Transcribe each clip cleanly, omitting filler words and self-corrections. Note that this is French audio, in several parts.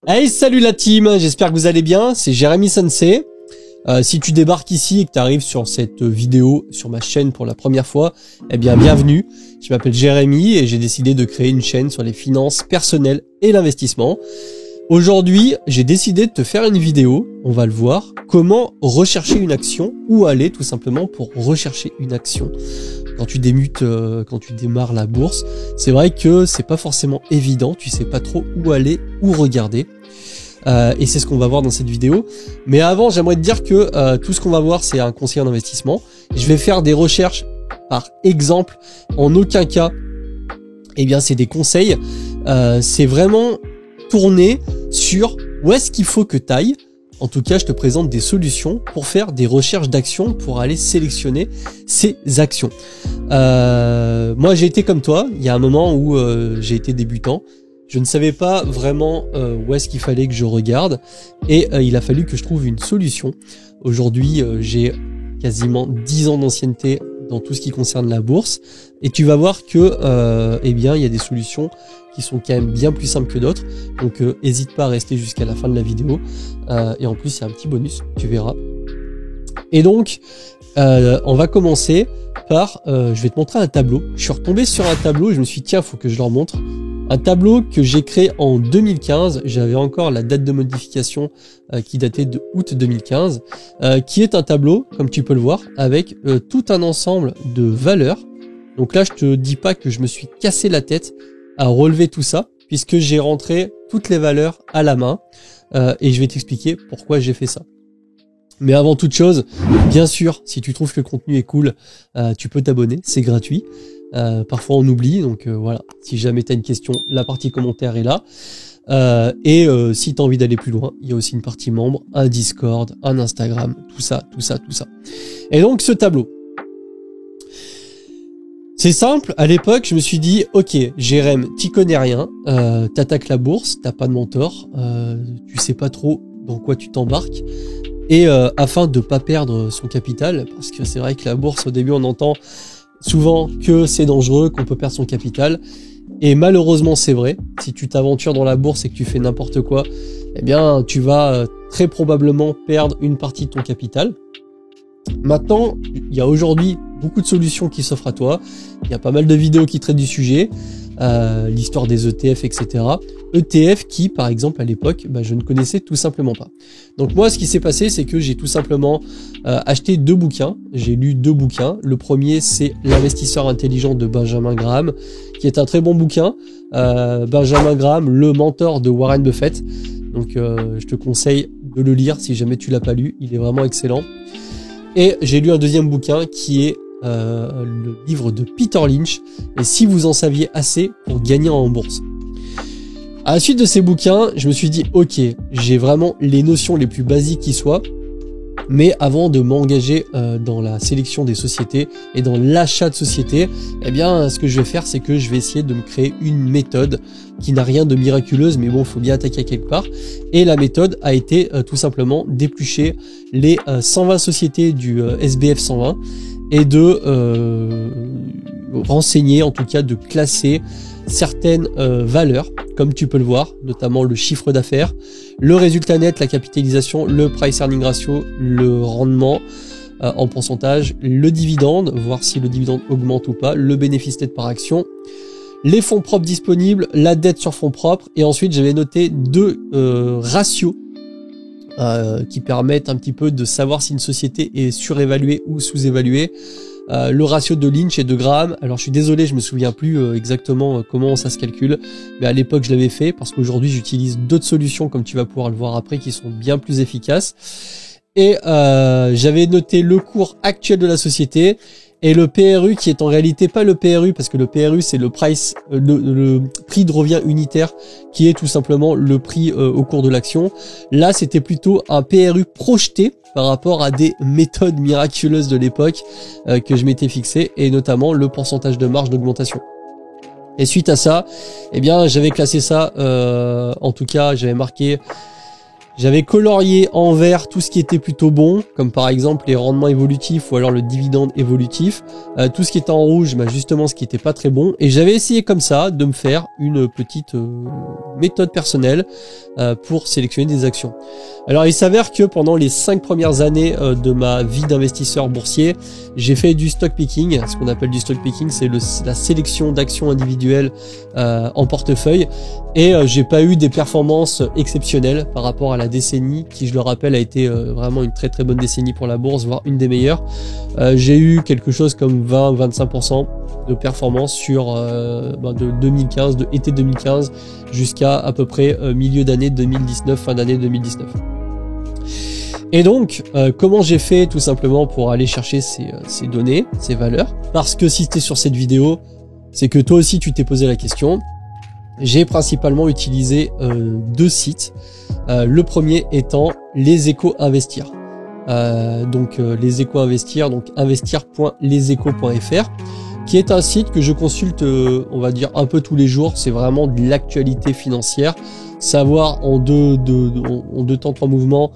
Hey, salut la team, j'espère que vous allez bien, c'est Jérémy Sensei. Si tu débarques ici et que tu arrives sur cette vidéo sur ma chaîne pour la première fois, eh bien bienvenue. Je m'appelle Jérémy et j'ai décidé de créer une chaîne sur les finances personnelles et l'investissement. Aujourd'hui, j'ai décidé de te faire une vidéo, on va le voir, comment rechercher une action, où aller tout simplement pour rechercher une action. Quand tu démarres la bourse, c'est vrai que c'est pas forcément évident, tu sais pas trop où aller, où regarder. Et c'est ce qu'on va voir dans cette vidéo. Mais avant, j'aimerais te dire que tout ce qu'on va voir, c'est un conseil en investissement. Je vais faire des recherches par exemple. En aucun cas, eh bien, c'est des conseils. C'est vraiment tourné sur où est-ce qu'il faut que tu ailles. En tout cas, je te présente des solutions pour faire des recherches d'actions, pour aller sélectionner ces actions. Moi, j'ai été comme toi. Il y a un moment où j'ai été débutant. Je ne savais pas vraiment où est-ce qu'il fallait que je regarde. Et il a fallu que je trouve une solution. Aujourd'hui, j'ai quasiment 10 ans d'ancienneté dans tout ce qui concerne la bourse. Et tu vas voir que eh bien, il y a des solutions qui sont quand même bien plus simples que d'autres. Donc n'hésite pas à rester jusqu'à la fin de la vidéo. Et en plus, il y a un petit bonus, tu verras. Et donc, on va commencer par, je vais te montrer un tableau. Je suis retombé sur un tableau et je me suis dit, tiens, faut que je leur montre. Un tableau que j'ai créé en 2015. J'avais encore la date de modification qui datait de août 2015, qui est un tableau, comme tu peux le voir, avec tout un ensemble de valeurs. Donc là, je te dis pas que je me suis cassé la tête à relever tout ça, puisque j'ai rentré toutes les valeurs à la main, et je vais t'expliquer pourquoi j'ai fait ça. Mais avant toute chose, bien sûr, si tu trouves que le contenu est cool, tu peux t'abonner, c'est gratuit. Parfois on oublie, donc voilà, si jamais tu as une question, la partie commentaire est là. Et si tu as envie d'aller plus loin, il y a aussi une partie membre, un Discord, un Instagram, tout ça. Et donc ce tableau, c'est simple, à l'époque je me suis dit, ok Jérém, t'y connais rien, t'attaques la bourse, t'as pas de mentor, tu sais pas trop dans quoi tu t'embarques. Et afin de pas perdre son capital, parce que c'est vrai que la bourse au début on entend souvent que c'est dangereux, qu'on peut perdre son capital. Et malheureusement, c'est vrai. Si tu t'aventures dans la bourse et que tu fais n'importe quoi, eh bien, tu vas très probablement perdre une partie de ton capital. Maintenant, il y a aujourd'hui beaucoup de solutions qui s'offrent à toi. Il y a pas mal de vidéos qui traitent du sujet. L'histoire des ETF, etc. ETF qui, par exemple, à l'époque, je ne connaissais tout simplement pas. Donc moi, ce qui s'est passé, c'est que j'ai tout simplement acheté 2 bouquins. J'ai lu 2 bouquins. Le premier, c'est L'investisseur intelligent de Benjamin Graham, qui est un très bon bouquin. Benjamin Graham, le mentor de Warren Buffett. Donc je te conseille de le lire si jamais tu l'as pas lu. Il est vraiment excellent. Et j'ai lu un deuxième bouquin qui est le livre de Peter Lynch, et si vous en saviez assez pour gagner en bourse. À la suite de ces bouquins, je me suis dit ok, j'ai vraiment les notions les plus basiques qui soient, mais avant de m'engager dans la sélection des sociétés et dans l'achat de sociétés, eh bien ce que je vais faire, c'est que je vais essayer de me créer une méthode qui n'a rien de miraculeuse, mais bon, il faut bien attaquer quelque part. Et la méthode a été tout simplement d'éplucher les 120 sociétés du SBF 120 et de renseigner, en tout cas de classer certaines valeurs, comme tu peux le voir, notamment le chiffre d'affaires, le résultat net, la capitalisation, le price earning ratio, le rendement en pourcentage, le dividende, voir si le dividende augmente ou pas, le bénéfice net par action, les fonds propres disponibles, la dette sur fonds propres, et ensuite j'avais noté 2 ratios qui permettent un petit peu de savoir si une société est surévaluée ou sous-évaluée. Le ratio de Lynch et de Graham, alors je suis désolé, je me souviens plus exactement comment ça se calcule, mais à l'époque je l'avais fait, parce qu'aujourd'hui j'utilise d'autres solutions, comme tu vas pouvoir le voir après, qui sont bien plus efficaces. Et j'avais noté le cours actuel de la société, et le PRU qui est en réalité pas le PRU, parce que le PRU c'est le price, le prix de revient unitaire, qui est tout simplement le prix au cours de l'action. Là c'était plutôt un PRU projeté par rapport à des méthodes miraculeuses de l'époque que je m'étais fixé, et notamment le pourcentage de marge d'augmentation. Et suite à ça, eh bien j'avais classé ça, en tout cas j'avais marqué J'avais colorié en vert tout ce qui était plutôt bon, comme par exemple les rendements évolutifs ou alors le dividende évolutif. Tout ce qui était en rouge, bah justement ce qui était pas très bon. Et j'avais essayé comme ça de me faire une petite méthode personnelle pour sélectionner des actions. Alors il s'avère que pendant les 5 premières années de ma vie d'investisseur boursier, j'ai fait du stock picking. Ce qu'on appelle du stock picking, c'est la sélection d'actions individuelles en portefeuille. Et j'ai pas eu des performances exceptionnelles par rapport à la décennie qui, je le rappelle, a été vraiment une très très bonne décennie pour la bourse, voire une des meilleures. J'ai eu quelque chose comme 20-25% de performance sur de 2015, de été 2015 jusqu'à à peu près milieu d'année 2019, fin d'année 2019. Et donc, comment j'ai fait tout simplement pour aller chercher ces données, ces valeurs? Parce que si tu es sur cette vidéo, c'est que toi aussi tu t'es posé la question. J'ai principalement utilisé 2 sites. Le premier étant Les Échos Investir. Les Échos Investir, donc investir.leséchos.fr, qui est un site que je consulte, on va dire un peu tous les jours. C'est vraiment de l'actualité financière, savoir en deux temps, 3 mouvements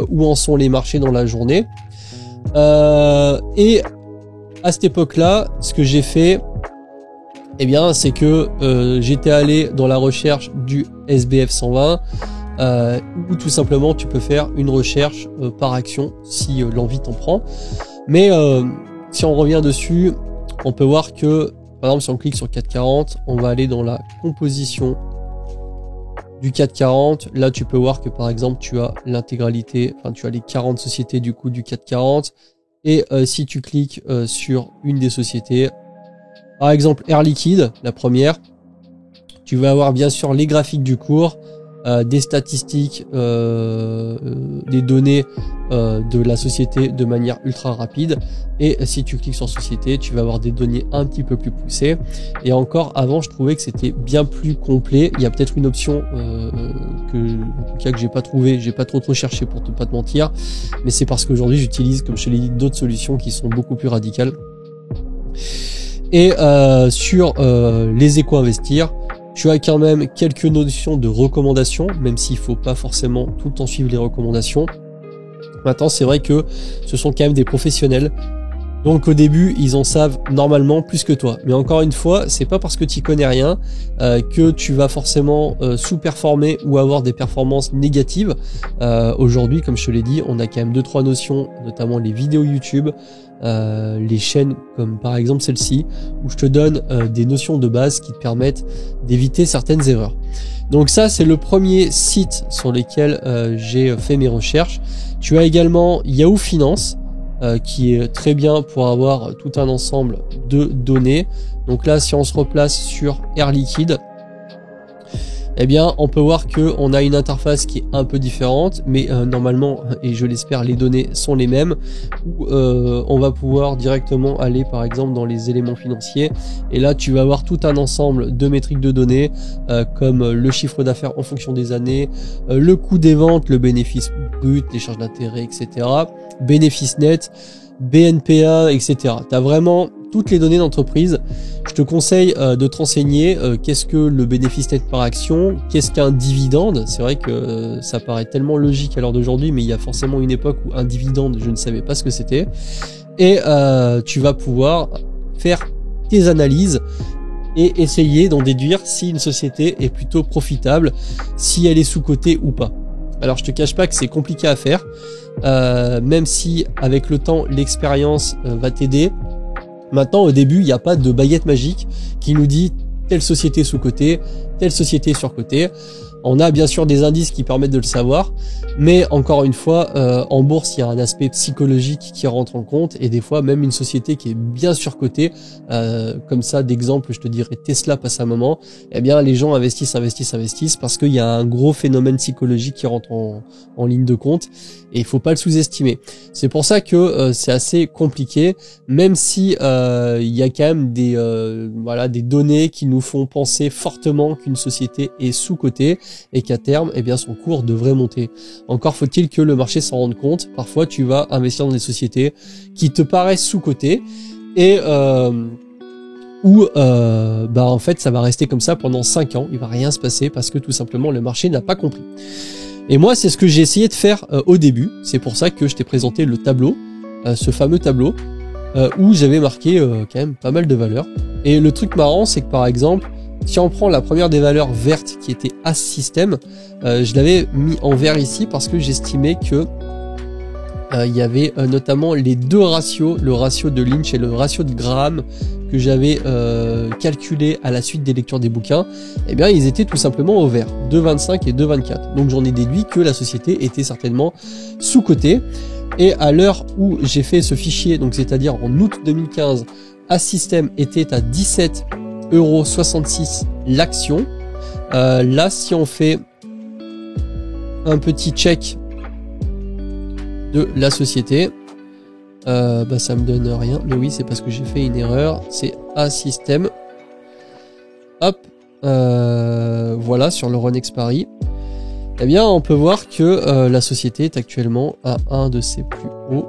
où en sont les marchés dans la journée. Et à cette époque-là, ce que j'ai fait, eh bien, c'est que j'étais allé dans la recherche du SBF 120, où tout simplement tu peux faire une recherche par action si l'envie t'en prend. Mais si on revient dessus, on peut voir que, par exemple, si on clique sur 440, on va aller dans la composition du 440. Là, tu peux voir que, par exemple, tu as l'intégralité, enfin, tu as les 40 sociétés du coup du 440. Et si tu cliques sur une des sociétés, par exemple Air Liquide, la première, tu vas avoir bien sûr les graphiques du cours, des statistiques, des données de la société de manière ultra rapide. Et si tu cliques sur société, tu vas avoir des données un petit peu plus poussées. Et encore, avant, je trouvais que c'était bien plus complet. Il y a peut-être une option que j'ai pas trouvé, j'ai pas trop cherché pour pas te mentir, mais c'est parce qu'aujourd'hui j'utilise, comme je te l'ai dit, d'autres solutions qui sont beaucoup plus radicales. Et sur les Échos Investir, tu as quand même quelques notions de recommandations, même s'il faut pas forcément tout le temps suivre les recommandations. Maintenant, c'est vrai que ce sont quand même des professionnels. Donc au début, ils en savent normalement plus que toi. Mais encore une fois, c'est pas parce que tu connais rien que tu vas forcément sous-performer ou avoir des performances négatives. Aujourd'hui, comme je te l'ai dit, on a quand même 2-3 notions, notamment les vidéos YouTube, les chaînes comme par exemple celle-ci, où je te donne des notions de base qui te permettent d'éviter certaines erreurs. Donc ça, c'est le premier site sur lequel j'ai fait mes recherches. Tu as également Yahoo Finance, qui est très bien pour avoir tout un ensemble de données. Donc là, si on se replace sur Air Liquide, eh bien, on peut voir que on a une interface qui est un peu différente, mais normalement, et je l'espère, les données sont les mêmes, où on va pouvoir directement aller, par exemple, dans les éléments financiers, et là, tu vas avoir tout un ensemble de métriques de données, comme le chiffre d'affaires en fonction des années, le coût des ventes, le bénéfice brut, les charges d'intérêt, etc., bénéfice net, BNPA, etc. Tu as vraiment toutes les données d'entreprise. Je te conseille de te renseigner qu'est-ce que le bénéfice net par action, qu'est-ce qu'un dividende. C'est vrai que ça paraît tellement logique à l'heure d'aujourd'hui, mais il y a forcément une époque où un dividende, je ne savais pas ce que c'était. Et tu vas pouvoir faire tes analyses et essayer d'en déduire si une société est plutôt profitable, si elle est sous-cotée ou pas. Alors je te cache pas que c'est compliqué à faire, même si avec le temps l'expérience va t'aider. Maintenant, au début, il n'y a pas de baguette magique qui nous dit telle société sous-cotée, telle société surcotée. On a bien sûr des indices qui permettent de le savoir, mais encore une fois, en bourse, il y a un aspect psychologique qui rentre en compte, et des fois, même une société qui est bien surcotée, comme ça, d'exemple, je te dirais Tesla passe un moment, eh bien, les gens investissent parce qu'il y a un gros phénomène psychologique qui rentre en ligne de compte, et il faut pas le sous-estimer. C'est pour ça que c'est assez compliqué, même si il y a quand même des données qui nous font penser fortement qu'une société est sous-cotée, et qu'à terme, eh bien, son cours devrait monter. Encore faut-il que le marché s'en rende compte. Parfois, tu vas investir dans des sociétés qui te paraissent sous-cotées et en fait, ça va rester comme ça pendant 5 ans. Il va rien se passer parce que tout simplement, le marché n'a pas compris. Et moi, c'est ce que j'ai essayé de faire au début. C'est pour ça que je t'ai présenté le tableau, ce fameux tableau, où j'avais marqué quand même pas mal de valeurs. Et le truc marrant, c'est que par exemple, si on prend la première des valeurs vertes qui était As System, je l'avais mis en vert ici parce que j'estimais que il y avait notamment les deux ratios, le ratio de Lynch et le ratio de Graham que j'avais calculé à la suite des lectures des bouquins, eh bien ils étaient tout simplement au vert, 2,25 et 2,24. Donc j'en ai déduit que la société était certainement sous-cotée. Et à l'heure où j'ai fait ce fichier, donc c'est-à-dire en août 2015, As System était à 17,66 € l'action. Là, si on fait un petit check de la société, ça me donne rien, mais oui, c'est parce que j'ai fait une erreur. C'est As System. Hop, voilà, sur le Run Expiry. Eh bien, on peut voir que la société est actuellement à un de ses plus hauts.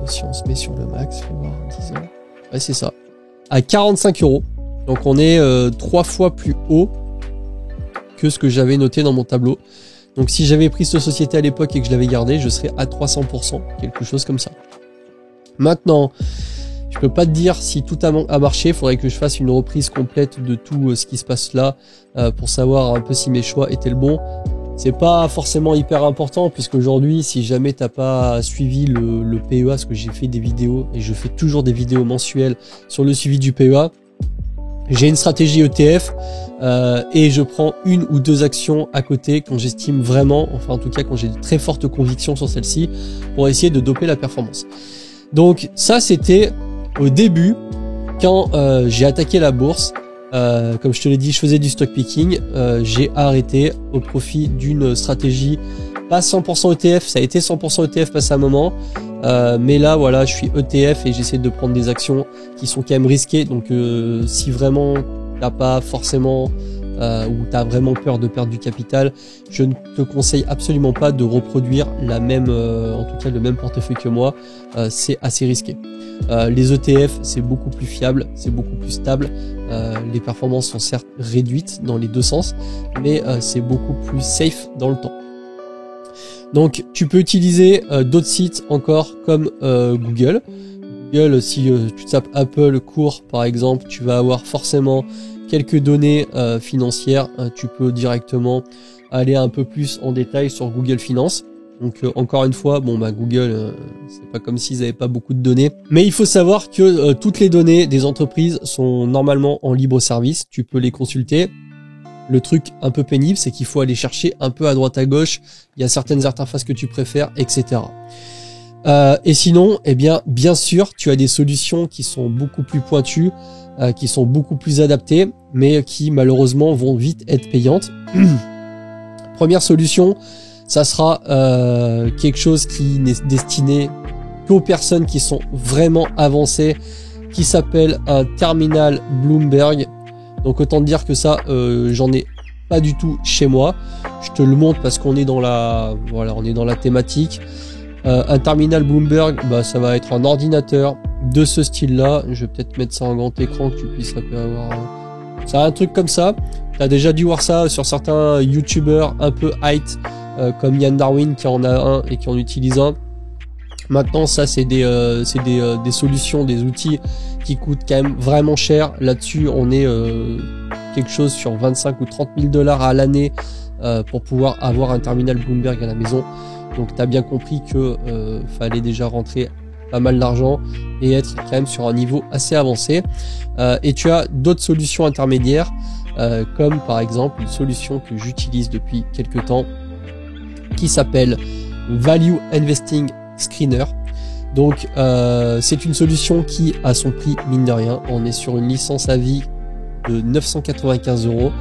Si on se met sur le max, faut voir, 10 ans. Ouais, c'est ça. À 45 €. Donc, on est 3 fois plus haut que ce que j'avais noté dans mon tableau. Donc, si j'avais pris cette société à l'époque et que je l'avais gardée, je serais à 300%, quelque chose comme ça. Maintenant, je peux pas te dire si tout a marché. Il faudrait que je fasse une reprise complète de tout ce qui se passe là pour savoir un peu si mes choix étaient le bon. C'est pas forcément hyper important puisque aujourd'hui, si jamais t'as pas suivi le PEA, parce que j'ai fait des vidéos et je fais toujours des vidéos mensuelles sur le suivi du PEA, j'ai une stratégie ETF et je prends une ou deux actions à côté quand j'estime vraiment, enfin en tout cas quand j'ai de très fortes convictions sur celle-ci pour essayer de doper la performance. Donc ça c'était au début quand j'ai attaqué la bourse. Comme je te l'ai dit, je faisais du stock picking, j'ai arrêté au profit d'une stratégie pas 100% ETF, ça a été 100% ETF passé un moment, mais là voilà, je suis ETF et j'essaie de prendre des actions qui sont quand même risquées, donc si vraiment t'as pas forcément ou t'as vraiment peur de perdre du capital, je ne te conseille absolument pas de reproduire la même, en tout cas le même portefeuille que moi, c'est assez risqué. Les ETF c'est beaucoup plus fiable, c'est beaucoup plus stable, les performances sont certes réduites dans les deux sens, mais c'est beaucoup plus safe dans le temps. Donc tu peux utiliser d'autres sites encore comme Google. Google, si tu tapes Apple cours par exemple, tu vas avoir forcément quelques données financières. Tu peux directement aller un peu plus en détail sur Google Finance. Donc encore une fois, Google, c'est pas comme s'ils avaient pas beaucoup de données. Mais il faut savoir que toutes les données des entreprises sont normalement en libre service. Tu peux les consulter. Le truc un peu pénible, c'est qu'il faut aller chercher un peu à droite à gauche. Il y a certaines interfaces que tu préfères, etc. Et sinon, bien sûr, tu as des solutions qui sont beaucoup plus pointues, qui sont beaucoup plus adaptées, mais qui malheureusement vont vite être payantes. Première solution, ça sera quelque chose qui n'est destiné qu'aux personnes qui sont vraiment avancées, qui s'appelle un terminal Bloomberg. Donc autant te dire que ça, j'en ai pas du tout chez moi. Je te le montre parce qu'on est dans la, on est dans la thématique. Un terminal Bloomberg, ça va être un ordinateur de ce style-là. Je vais peut-être mettre ça en grand écran que tu puisses un peu avoir. Ça a un truc comme ça. T'as déjà dû voir ça sur certains YouTubers un peu hype, comme Yann Darwin qui en a un et qui en utilise un. Maintenant, ça c'est des solutions, des outils qui coûtent quand même vraiment cher. Là-dessus, on est quelque chose sur 25 ou 30 000 $ à l'année pour pouvoir avoir un terminal Bloomberg à la maison. Donc, tu as bien compris que fallait déjà rentrer pas mal d'argent et être quand même sur un niveau assez avancé. Et tu as d'autres solutions intermédiaires, comme par exemple une solution que j'utilise depuis quelques temps qui s'appelle Value Investing Screener. Donc c'est une solution qui a son prix mine de rien. On est sur une licence à vie de 995 €.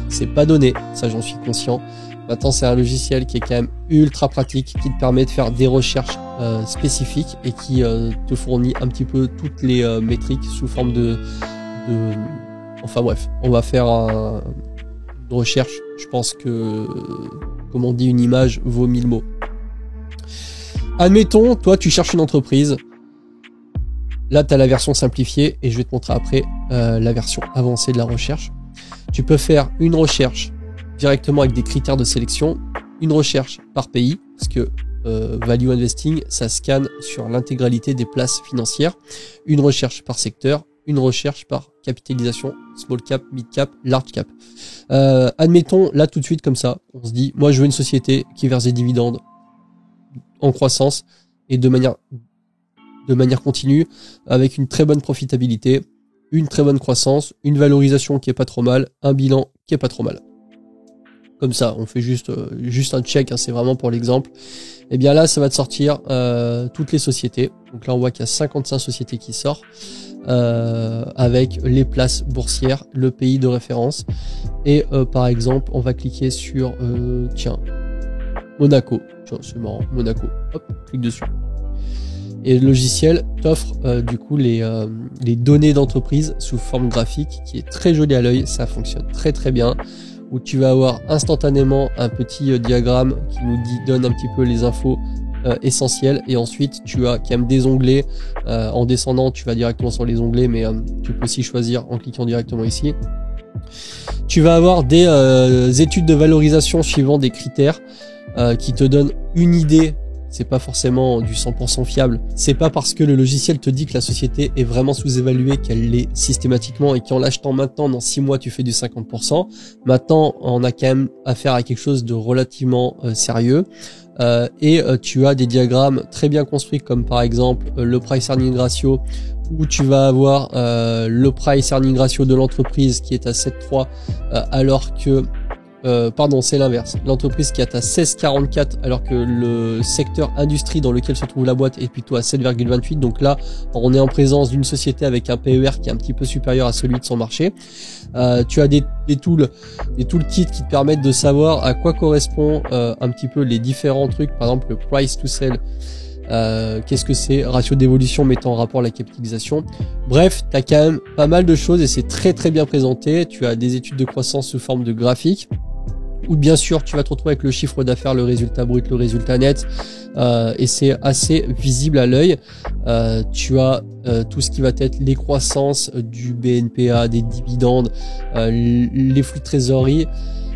C'est pas donné, ça j'en suis conscient. Maintenant c'est un logiciel qui est quand même ultra pratique, qui te permet de faire des recherches spécifiques et qui te fournit un petit peu toutes les métriques sous forme de... Enfin bref, on va faire une recherche. Je pense que, comme on dit, une image vaut 1000 mots. Admettons, toi, tu cherches une entreprise. Là, tu as la version simplifiée et je vais te montrer après la version avancée de la recherche. Tu peux faire une recherche directement avec des critères de sélection une recherche par pays, parce que Value Investing, ça scanne sur l'intégralité des places financières, une recherche par secteur, une recherche par capitalisation, small cap, mid cap, large cap. Admettons, là tout de suite comme ça, on se dit, moi je veux une société qui verse des dividendes en croissance et de manière continue, avec une très bonne profitabilité, une très bonne croissance, une valorisation qui est pas trop mal, un bilan qui est pas trop mal. Comme ça, on fait juste un check, hein, c'est vraiment pour l'exemple. Et bien là, ça va te sortir toutes les sociétés. Donc là, on voit qu'il y a 55 sociétés qui sortent avec les places boursières, le pays de référence. Et par exemple, on va cliquer sur Monaco. Tiens, c'est marrant, Monaco. Hop, clique dessus. Et le logiciel t'offre du coup les données d'entreprise sous forme graphique, qui est très joli à l'œil. Ça fonctionne très très bien. Où tu vas avoir instantanément un petit diagramme qui nous donne un petit peu les infos essentielles, et ensuite tu as quand même des onglets. En descendant, tu vas directement sur les onglets, mais tu peux aussi choisir en cliquant directement ici. Tu vas avoir des études de valorisation suivant des critères qui te donnent une idée. C'est pas forcément du 100% fiable. C'est pas parce que le logiciel te dit que la société est vraiment sous-évaluée qu'elle l'est systématiquement, et qu'en l'achetant maintenant, dans 6 mois, tu fais du 50%. Maintenant, on a quand même affaire à quelque chose de relativement sérieux. Et tu as des diagrammes très bien construits, comme par exemple le price earning ratio, où tu vas avoir le price earning ratio de l'entreprise qui est à 7,3 alors que c'est l'inverse. L'entreprise qui est à 16,44 alors que le secteur industrie dans lequel se trouve la boîte est plutôt à 7,28. Donc là, on est en présence d'une société avec un PER qui est un petit peu supérieur à celui de son marché. Tu as des toolkits qui te permettent de savoir à quoi correspond un petit peu les différents trucs. Par exemple, le price to sell. Qu'est-ce que c'est? Ratio d'évolution mettant en rapport la capitalisation. Bref, tu as quand même pas mal de choses et c'est très très bien présenté. Tu as des études de croissance sous forme de graphique, où bien sûr tu vas te retrouver avec le chiffre d'affaires, le résultat brut, le résultat net, et c'est assez visible à l'œil. Tu as tout ce qui va être les croissances du BNPA, des dividendes, les flux de trésorerie.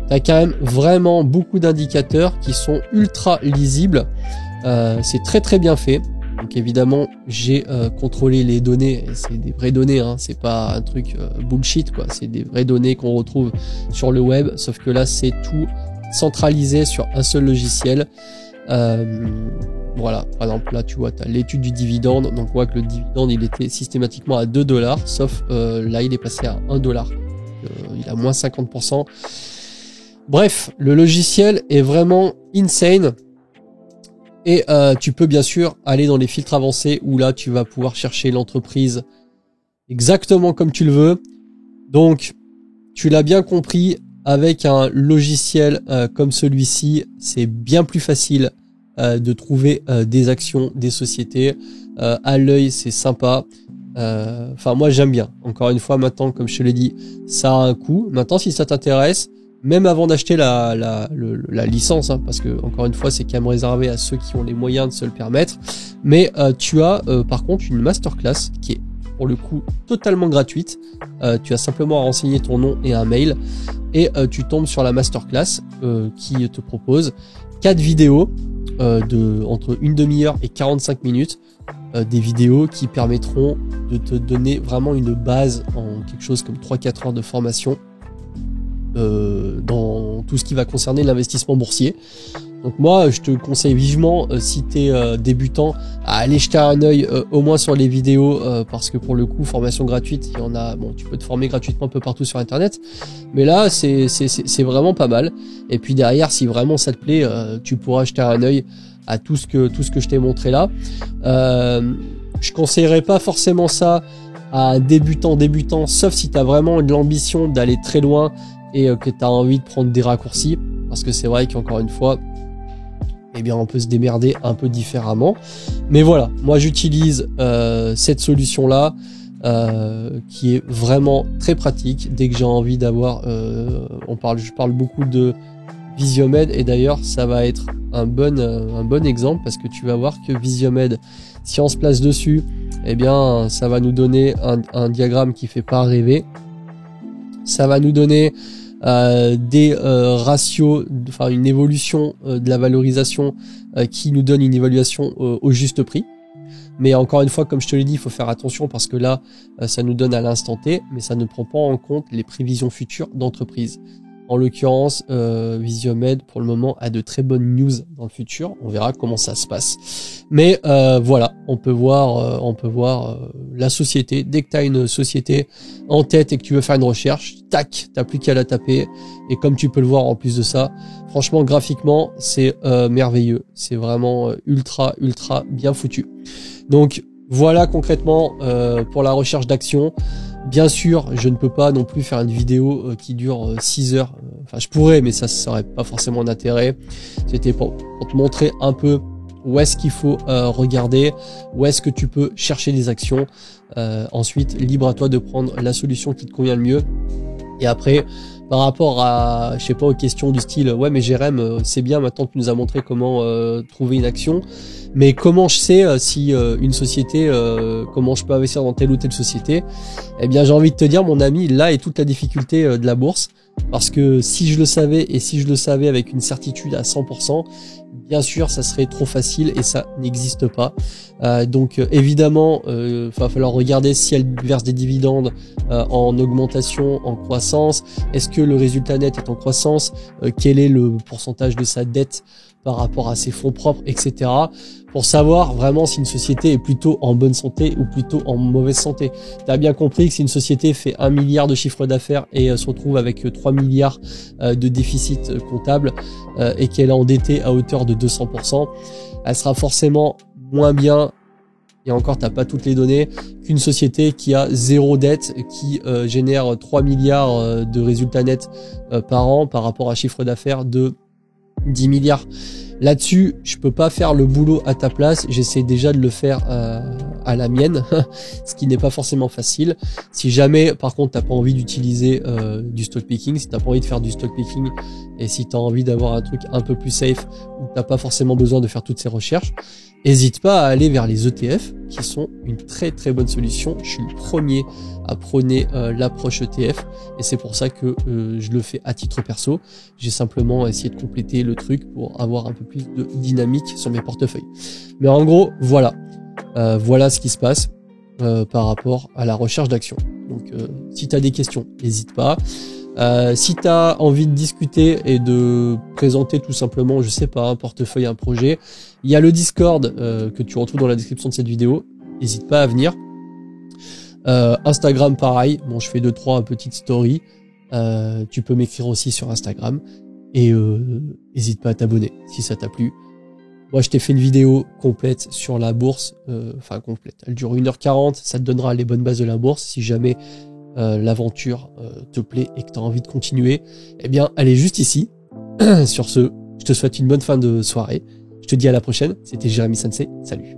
Tu as quand même vraiment beaucoup d'indicateurs qui sont ultra lisibles. C'est très très bien fait. Donc évidemment, j'ai contrôlé les données, et c'est des vraies données, hein, c'est pas un truc bullshit quoi, c'est des vraies données qu'on retrouve sur le web, sauf que là c'est tout centralisé sur un seul logiciel. Voilà, par exemple là tu vois, tu as l'étude du dividende, donc on voit que le dividende il était systématiquement à 2$, sauf là il est passé à 1$, il a moins 50%. Bref, le logiciel est vraiment insane. Et tu peux bien sûr aller dans les filtres avancés où là tu vas pouvoir chercher l'entreprise exactement comme tu le veux. Donc tu l'as bien compris, avec un logiciel comme celui-ci, c'est bien plus facile de trouver des actions, des sociétés. À l'œil, c'est sympa. Enfin moi j'aime bien. Encore une fois, maintenant comme je te l'ai dit, ça a un coût. Maintenant si ça t'intéresse, même avant d'acheter la licence, hein, parce que encore une fois c'est quand même réservé à ceux qui ont les moyens de se le permettre, mais tu as par contre une masterclass qui est pour le coup totalement gratuite. Tu as simplement à renseigner ton nom et un mail, et tu tombes sur la masterclass qui te propose 4 vidéos entre une demi-heure et 45 minutes, des vidéos qui permettront de te donner vraiment une base en quelque chose comme 3-4 heures de formation dans tout ce qui va concerner l'investissement boursier. Donc moi je te conseille vivement, si tu es débutant, à aller jeter un œil au moins sur les vidéos, parce que pour le coup formation gratuite, il y en a, bon tu peux te former gratuitement un peu partout sur internet, mais là c'est vraiment pas mal. Et puis derrière, si vraiment ça te plaît, tu pourras jeter un œil à tout ce que je t'ai montré là. Je conseillerais pas forcément ça à un débutant, sauf si tu as vraiment de l'ambition d'aller très loin et que tu as envie de prendre des raccourcis, parce que c'est vrai qu'encore une fois, eh bien on peut se démerder un peu différemment. Mais voilà, moi j'utilise cette solution là qui est vraiment très pratique. Dès que j'ai envie d'avoir, je parle beaucoup de Visiomed, et d'ailleurs ça va être un bon exemple, parce que tu vas voir que Visiomed, si on se place dessus, eh bien ça va nous donner un diagramme qui fait pas rêver. Ça va nous donner des ratios, enfin une évolution de la valorisation qui nous donne une évaluation au juste prix. Mais encore une fois, comme je te l'ai dit, il faut faire attention parce que là, ça nous donne à l'instant T, mais ça ne prend pas en compte les prévisions futures d'entreprise. En l'occurrence, Visiomed, pour le moment, a de très bonnes news dans le futur. On verra comment ça se passe. Mais voilà, on peut voir la société. Dès que tu as une société en tête et que tu veux faire une recherche, tac, t'as plus qu'à la taper. Et comme tu peux le voir en plus de ça, franchement, graphiquement, c'est merveilleux. C'est vraiment ultra bien foutu. Donc voilà concrètement pour la recherche d'action. Bien sûr, je ne peux pas non plus faire une vidéo qui dure 6 heures. Enfin, je pourrais, mais ça n'aurait pas forcément d'intérêt. C'était pour te montrer un peu où est-ce qu'il faut regarder, où est-ce que tu peux chercher des actions. Ensuite, libre à toi de prendre la solution qui te convient le mieux. Et après, par rapport à, je sais pas, aux questions du style, ouais, mais Jérém, c'est bien, maintenant tu nous as montré comment trouver une action. Mais comment je sais si une société, comment je peux investir dans telle ou telle société? Eh bien, j'ai envie de te dire, mon ami, là est toute la difficulté de la bourse. Parce que si je le savais, et si je le savais avec une certitude à 100%, bien sûr, ça serait trop facile et ça n'existe pas. Donc évidemment, va falloir regarder si elle verse des dividendes en augmentation, en croissance. Est-ce que le résultat net est en croissance? Quel est le pourcentage de sa dette par rapport à ses fonds propres, etc. Pour savoir vraiment si une société est plutôt en bonne santé ou plutôt en mauvaise santé. Tu as bien compris que si une société fait 1 milliard de chiffre d'affaires et se retrouve avec 3 milliards de déficit comptable et qu'elle est endettée à hauteur de 200%, elle sera forcément moins bien, et encore t'as pas toutes les données, qu'une société qui a 0 dette, qui génère 3 milliards de résultats nets par an par rapport à chiffre d'affaires de 10 milliards. Là-dessus, je peux pas faire le boulot à ta place. J'essaie déjà de le faire à la mienne, ce qui n'est pas forcément facile. Si jamais, par contre, t'as pas envie d'utiliser du stock picking, si t'as pas envie de faire du stock picking et si t'as envie d'avoir un truc un peu plus safe où t'as pas forcément besoin de faire toutes ces recherches, hésite pas à aller vers les ETF qui sont une très bonne solution. Je suis le premier à prôner l'approche ETF et c'est pour ça que je le fais à titre perso. J'ai simplement essayé de compléter le truc pour avoir un peu plus de dynamique sur mes portefeuilles. Mais en gros, voilà. Voilà ce qui se passe par rapport à la recherche d'action. Donc si tu as des questions, n'hésite pas. Si tu as envie de discuter et de présenter tout simplement, je sais pas, un portefeuille, un projet, il y a le Discord que tu retrouves dans la description de cette vidéo. N'hésite pas à venir. Instagram pareil, bon je fais 2-3 petites stories. Tu peux m'écrire aussi sur Instagram et n'hésite pas à t'abonner si ça t'a plu. Moi je t'ai fait une vidéo complète sur la bourse, enfin complète, elle dure 1h40, ça te donnera les bonnes bases de la bourse. Si jamais l'aventure te plaît et que tu as envie de continuer, eh bien elle est juste ici. Sur ce, je te souhaite une bonne fin de soirée, je te dis à la prochaine, c'était Jérémy Sensei, salut.